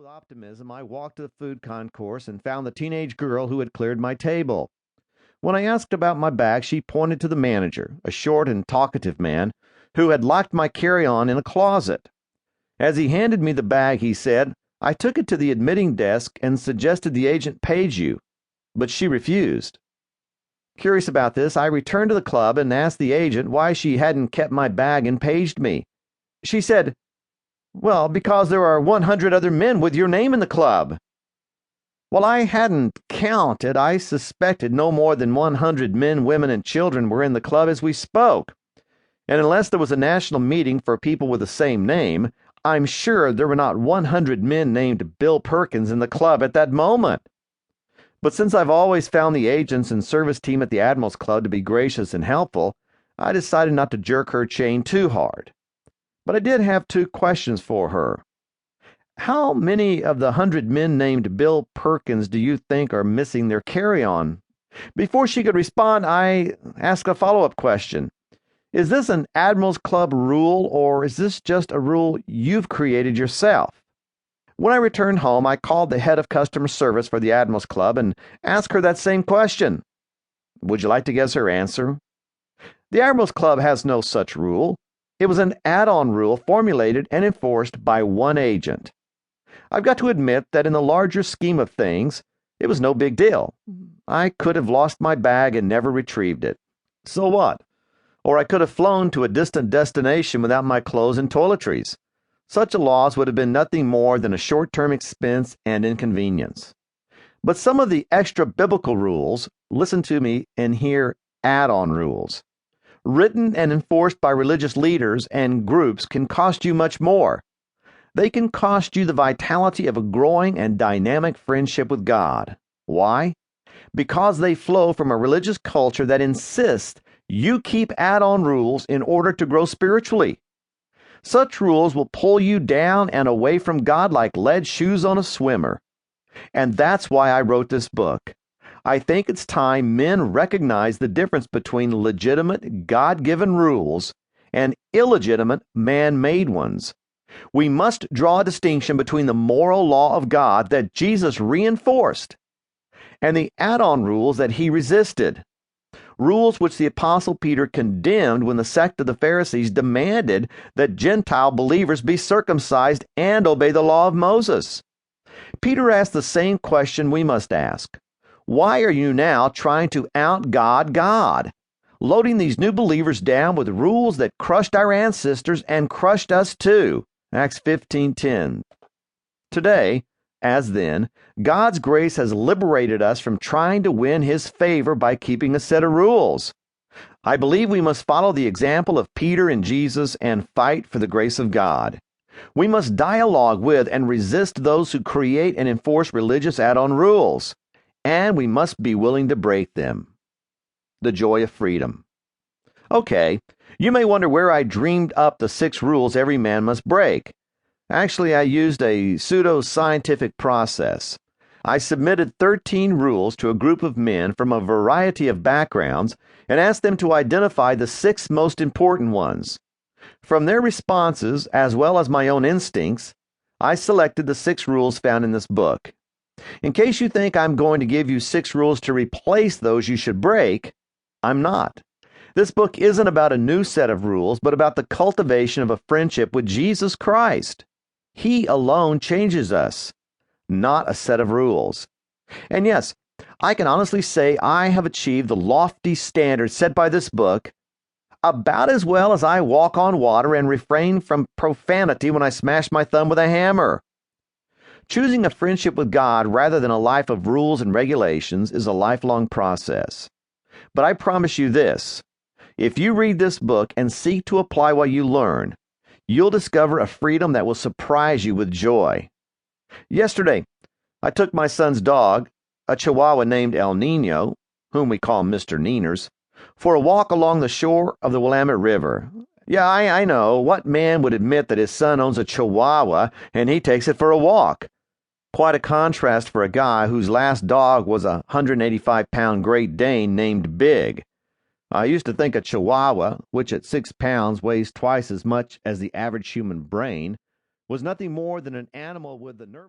with optimism, I walked to the food concourse and found the teenage girl who had cleared my table. When I asked about my bag, she pointed to the manager, a short and talkative man, who had locked my carry-on in a closet. As he handed me the bag, he said, "I took it to the admitting desk and suggested the agent paid you, but she refused." Curious about this, I returned to the club and asked the agent why she hadn't kept my bag and paged me. She said, "Well, because there are 100 other men with your name in the club." While I hadn't counted, I suspected no more than 100 men, women, and children were in the club as we spoke. And unless there was a national meeting for people with the same name, I'm sure there were not 100 men named Bill Perkins in the club at that moment. But since I've always found the agents and service team at the Admirals Club to be gracious and helpful, I decided not to jerk her chain too hard. But I did have 2 questions for her. How many of the 100 men named Bill Perkins do you think are missing their carry-on? Before she could respond, I asked a follow-up question. Is this an Admirals Club rule, or is this just a rule you've created yourself? When I returned home, I called the head of customer service for the Admirals Club and asked her that same question. Would you like to guess her answer? The Admirals Club has no such rule. It was an add-on rule formulated and enforced by one agent. I've got to admit that in the larger scheme of things, it was no big deal. I could have lost my bag and never retrieved it. So what? Or I could have flown to a distant destination without my clothes and toiletries. Such a loss would have been nothing more than a short-term expense and inconvenience. But some of the extra-biblical rules, listen to me and hear add-on rules, written and enforced by religious leaders and groups, can cost you much more. They can cost you the vitality of a growing and dynamic friendship with God. Why? Because they flow from a religious culture that insists you keep add-on rules in order to grow spiritually. Such rules will pull you down and away from God like lead shoes on a swimmer. And that's why I wrote this book. I think it's time men recognize the difference between legitimate, God-given rules and illegitimate, man-made ones. We must draw a distinction between the moral law of God that Jesus reinforced and the add-on rules that he resisted. Rules which the Apostle Peter condemned when the sect of the Pharisees demanded that Gentile believers be circumcised and obey the law of Moses. Peter asked the same question we must ask. Why are you now trying to out-God God, loading these new believers down with rules that crushed our ancestors and crushed us too? Acts 15:10. Today, as then, God's grace has liberated us from trying to win his favor by keeping a set of rules. I believe we must follow the example of Peter and Jesus and fight for the grace of God. We must dialogue with and resist those who create and enforce religious add-on rules, and we must be willing to break them. The joy of freedom. Okay, you may wonder where I dreamed up the 6 rules every man must break. Actually, I used a pseudo-scientific process. I submitted 13 rules to a group of men from a variety of backgrounds and asked them to identify the 6 most important ones. From their responses, as well as my own instincts, I selected the 6 rules found in this book. In case you think I'm going to give you 6 rules to replace those you should break, I'm not. This book isn't about a new set of rules, but about the cultivation of a friendship with Jesus Christ. He alone changes us, not a set of rules. And yes, I can honestly say I have achieved the lofty standards set by this book about as well as I walk on water and refrain from profanity when I smash my thumb with a hammer. Choosing a friendship with God rather than a life of rules and regulations is a lifelong process. But I promise you this. If you read this book and seek to apply what you learn, you'll discover a freedom that will surprise you with joy. Yesterday, I took my son's dog, a Chihuahua named El Nino, whom we call Mr. Neeners, for a walk along the shore of the Willamette River. Yeah, I know. What man would admit that his son owns a Chihuahua and he takes it for a walk? Quite a contrast for a guy whose last dog was a 185-pound Great Dane named Big. I used to think a Chihuahua, which at 6 pounds weighs twice as much as the average human brain, was nothing more than an animal with the nerve.